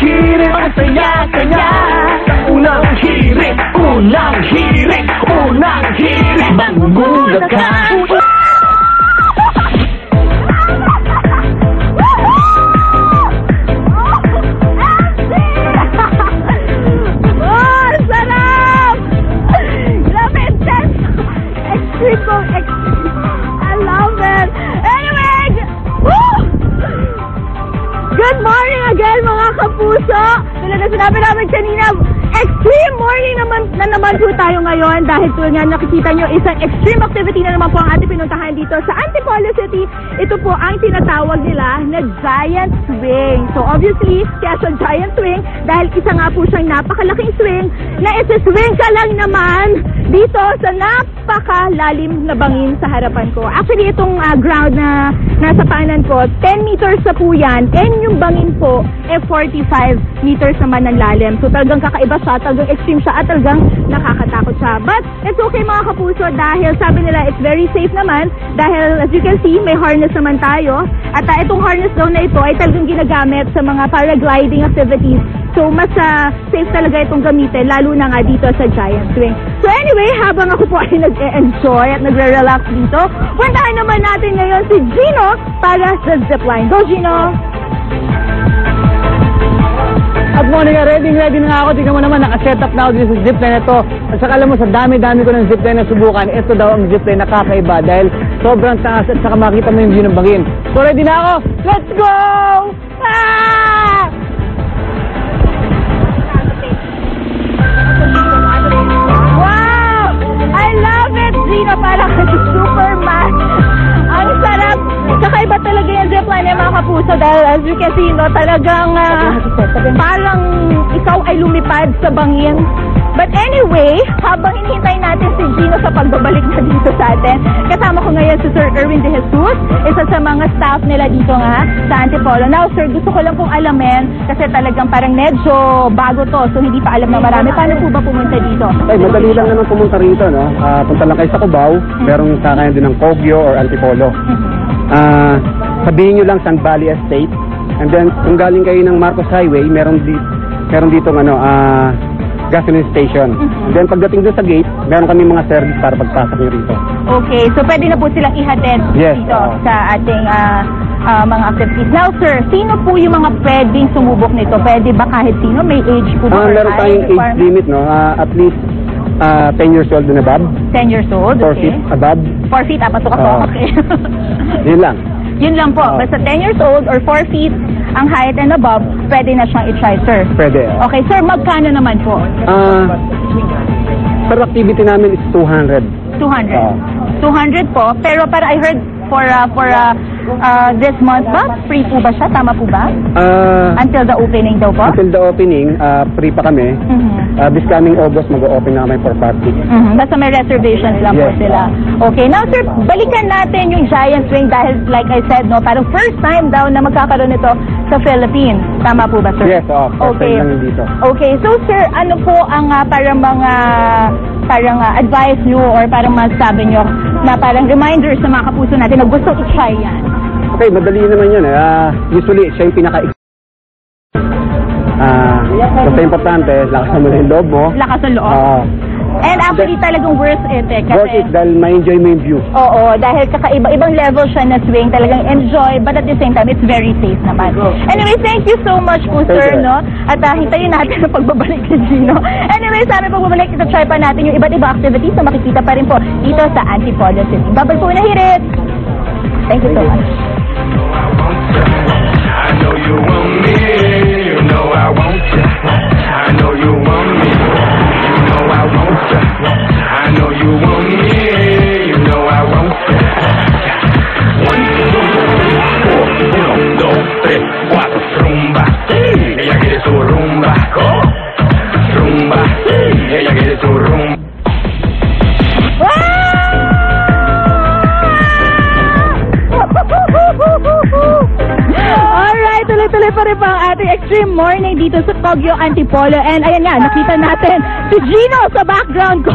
hirit, ang saya-saya. Unang hirit, unang hirit, unang hirit, magugulat ka. I love it. Anyway, good morning again mga kapuso. Tulad na sinabi namin kanina, extreme morning naman po tayo ngayon dahil tulad nga nakikita nyo, isang extreme activity na naman po ang ating pinuntahan dito sa Antipolo City. Ito po ang tinatawag nila na Giant Swing. So obviously, kaya siya Giant Swing dahil isa nga po siyang napakalaking swing na isa-swing ka lang naman dito sa napakalalim na bangin sa harapan ko. Actually, itong ground na nasa paanan ko, 10 meters na po yan, and yung bangin po, 45 meters naman ang lalim. So talagang kakaiba siya, talagang extreme siya, at talagang nakakatakot siya. But it's okay mga kapuso dahil sabi nila it's very safe naman dahil as you can see, may harness naman tayo. At itong harness daw na ito ay talagang ginagamit sa mga paragliding activities. So mas safe talaga itong gamitin, lalo na nga dito sa Giant Swing. So anyway, habang ako po ay nag-enjoy at nagre-relax dito, puntahan naman natin ngayon si Gino para sa zipline. Go Gino! At morning, ready na ako. Tingnan mo naman, naka-set up na ako dito sa zipline ito. At saka alam mo, sa dami-dami ko ng zipline na subukan, ito daw ang zipline na kakaiba dahil sobrang taas at saka makita mo yung view ng bangin. So ready na ako? Let's go! Ah! Wow! I love it, Gino! Parang Superman! Ang sarap! Kakaiba talaga yung zipline ng mga kapuso dahil as you can see, no, talagang parang ikaw ay lumipad sa bangin. But anyway, habang hinihintay natin si Gino sa pagbabalik na dito sa atin, kasama ko ngayon si Sir Erwin De Jesus, isa sa mga staff nila dito nga sa Antipolo. Now sir, gusto ko lang pong alamin, kasi talagang parang medyo bago to, so hindi pa alam na marami. Paano po ba pumunta dito? Ay, madali lang naman pumunta rito, no? Punta lang kayo sa Cubao, merong kakayan din ng Kogyo or Antipolo. Sabihin nyo lang San Valley Estate, and then kung galing kayo ng Marcos Highway, meron dito gasoline station. And then pagdating doon sa gate, meron kami mga service para pagpasok nyo rito. Okay, so pwede na po silang ihatid dito sa ating mga activities. Now sir, sino po yung mga pwedeng sumubok nito? Pwede ba kahit sino? May age po ba? Meron tayong age limit, no? At least 10 years old and above. 10 years old, 4 feet above. 4 feet, pasok ako. Okay. Yun lang. Yun lang po. Basta 10 years old or 4 feet ang height and above, pwede na siyang i-try, sir. Pwede. Okay, sir, magkano naman po? Per activity namin is 200. 200. 200 po, pero para I heard for this month ba? Free po ba siya? Tama po ba? Until the opening daw po? Until the opening, free pa kami. This coming August, mag-o-open na kami for party. Basta may reservations lang po sila. Okay, now sir, balikan natin yung Giant Swing dahil like I said, no, parang first time daw na magkakaroon nito sa Philippines. Tama po ba, sir? Yes, first time lang dito. Okay, so sir, ano po ang parang mga advice nyo or parang masasabi nyo na parang reminder sa mga kapuso natin na gusto i-try yan? Okay, madali naman yun. Usually, siya yung basta importante, lakasan mo na yung loob mo. Lakas ang loob. And actually talagang worth it eh. Kasi, worth it dahil ma-enjoy mo yung view. Oo, dahil kakaiba-ibang level siya na swing. Talagang enjoy, but at the same time, it's very safe naman. Anyway, thank you so much po, sir, no? At hintayin natin ang pagbabalik ni Gino. Anyway, sa aming pagbabalik, ito-try pa natin yung iba't ibang activities na makikita pa rin po dito sa Antipolo City. Babal po na hirit! Thank you so much. I know you want me, you know I want you. I know you want me, you know I want you. I know you want me, you know I want you. 1, 2, 3, 1, 2, 3, 4, rumba. Ella quiere su rumba, rumba. Ella quiere su rumba. Alright, tuloy-tuloy pa rin pa ang ating extreme morning dito sa Kogyo Antipolo. And ayan nga, nakita natin si Gino sa background ko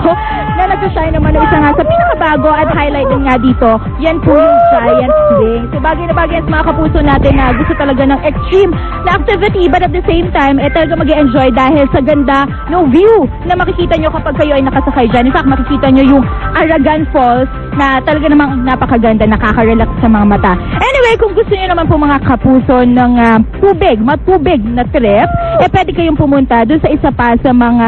na nag-shine naman ng isa nga sa pinakabago at highlight din nga dito. Yan po yung giant swing. So bagay na bagay sa mga kapuso natin na gusto talaga ng extreme na activity, but at the same time, talaga mag-enjoy dahil sa ganda ng view na makikita nyo kapag kayo ay nakasakay dyan. In fact, makikita nyo yung Aragan Falls na talaga namang napakaganda, nakaka-relax sa mga mata. Anyway, kung gusto nyo naman po mga kapuso ng matubig na trip, pwede kayong pumunta dun sa isa pa sa mga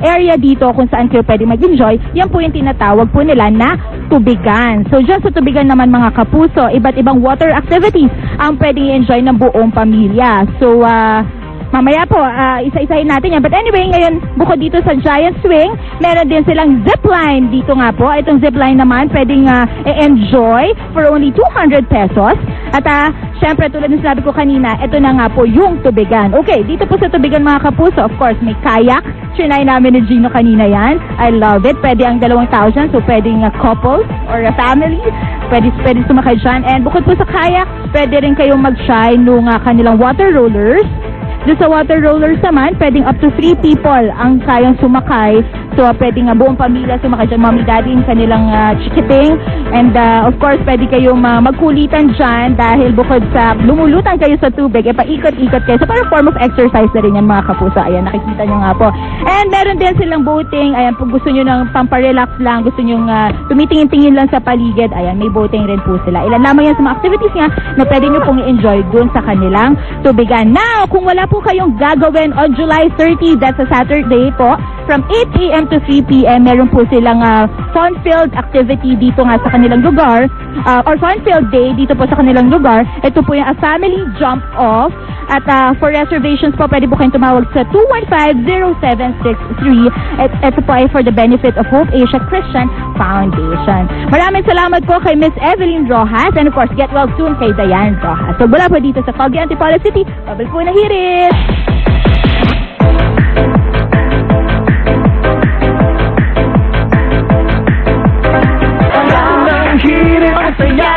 area dito kung saan kayo pwede mag-enjoy. Yan po yung tinatawag po nila na tubigan. So, dyan sa tubigan naman mga kapuso, iba't ibang water activities ang pwedeng i-enjoy ng buong pamilya. So, mamaya po, isa-isahin natin yan. But anyway, ngayon, bukod dito sa giant swing, meron din silang zipline dito nga po. Itong zipline naman, pwedeng enjoy for only 200 pesos. At syempre, tulad ng sinabi ko kanina, ito na nga po yung tubigan. Okay, dito po sa tubigan mga kapuso, of course, may kayak. Trinay namin ni Gino kanina yan. I love it. Pwede ang 2,000, so pwedeng couple or a family. Pwede sumakay dyan. And bukod po sa kayak, pwede rin kayong mag-try nung kanilang water rollers. Doon sa water rollers naman, pwedeng up to 3 people ang kayang sumakay. So, pwedeng buong pamilya sumakay dyan, mommy, daddy, kanilang chikiting. And of course, pwede kayong magkulitan dyan dahil bukod sa lumulutan kayo sa tubig, paikot-ikot kayo. So, parang form of exercise na rin yan mga kapuso. Ayan, nakikita nyo nga po. And meron din silang boating. Ayan, kung gusto nyo ng pamparelax lang, gusto nyo tumitingin-tingin lang sa paligid, ayan, may boating rin po sila. Ilan lamang yan sa mga activities nga na pwede nyo pong i-enjoy dun sa kanilang tubigan. Now, kung wala po kayong gagawin on July 30, that's a Saturday po, from 8 a.m. to 3 p.m. meron po silang fun-filled activity dito nga sa kanilang lugar, or fun-filled day dito po sa kanilang lugar. Ito po yung a family jump-off. At for reservations po, pwede po kayong tumawag sa 215-0763. Ito po ay for the benefit of Hope Asia Christian Foundation. Maraming salamat po kay Miss Evelyn Rojas, and of course, get well soon kay Diane Rojas. So, mula po dito sa Kogyo Antipolo City, babalik po na hirit! Hirit, masaya